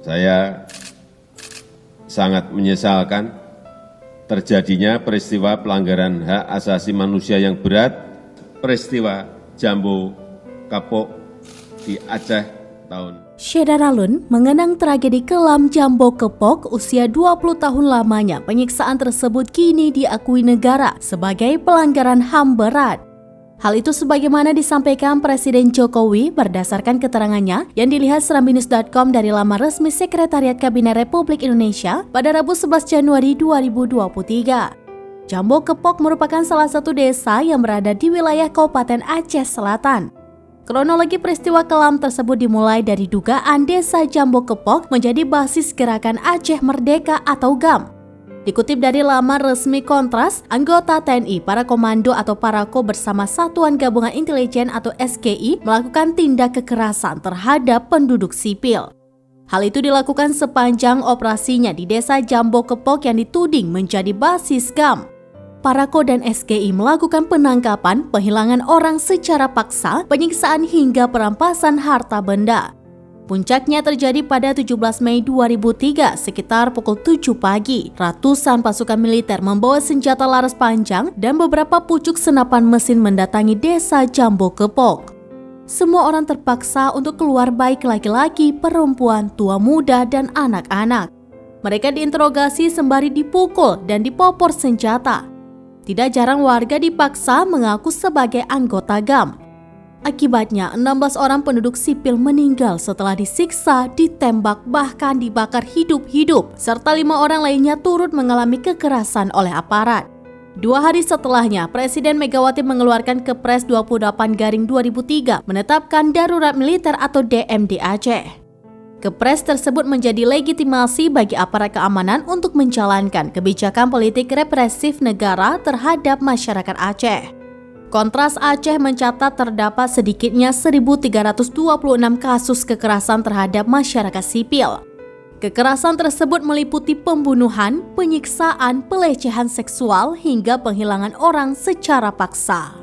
Saya sangat menyesalkan terjadinya peristiwa pelanggaran hak asasi manusia yang berat, peristiwa Jambu Kapok di Aceh tahun. Syeda Ralun mengenang tragedi kelam Jambu Kepok usia 20 tahun lamanya. Penyiksaan tersebut kini diakui negara sebagai pelanggaran HAM berat. Hal itu sebagaimana disampaikan Presiden Jokowi berdasarkan keterangannya yang dilihat serambinus.com dari laman resmi Sekretariat Kabinet Republik Indonesia pada Rabu 11 Januari 2023. Jambu Kepok merupakan salah satu desa yang berada di wilayah Kabupaten Aceh Selatan. Kronologi peristiwa kelam tersebut dimulai dari dugaan desa Jambu Kepok menjadi basis gerakan Aceh Merdeka atau GAM. Dikutip dari laman resmi Kontras, anggota TNI, para komando atau Parako bersama Satuan Gabungan Intelijen atau SGI melakukan tindak kekerasan terhadap penduduk sipil. Hal itu dilakukan sepanjang operasinya di desa Jambu Kepok yang dituding menjadi basis GAM. Parako dan SGI melakukan penangkapan, penghilangan orang secara paksa, penyiksaan hingga perampasan harta benda. Puncaknya terjadi pada 17 Mei 2003 sekitar pukul 7 pagi. Ratusan pasukan militer membawa senjata laras panjang dan beberapa pucuk senapan mesin mendatangi desa Jambu Kepok. Semua orang terpaksa untuk keluar baik laki-laki, perempuan, tua muda, dan anak-anak. Mereka diinterogasi sembari dipukul dan dipopor senjata. Tidak jarang warga dipaksa mengaku sebagai anggota GAM. Akibatnya, 16 orang penduduk sipil meninggal setelah disiksa, ditembak, bahkan dibakar hidup-hidup, serta 5 orang lainnya turut mengalami kekerasan oleh aparat. 2 hari setelahnya, Presiden Megawati mengeluarkan Kepres 28/2003 menetapkan darurat militer atau DM di Aceh. Kepres tersebut menjadi legitimasi bagi aparat keamanan untuk menjalankan kebijakan politik represif negara terhadap masyarakat Aceh. Kontras Aceh mencatat terdapat sedikitnya 1.326 kasus kekerasan terhadap masyarakat sipil. Kekerasan tersebut meliputi pembunuhan, penyiksaan, pelecehan seksual, hingga penghilangan orang secara paksa.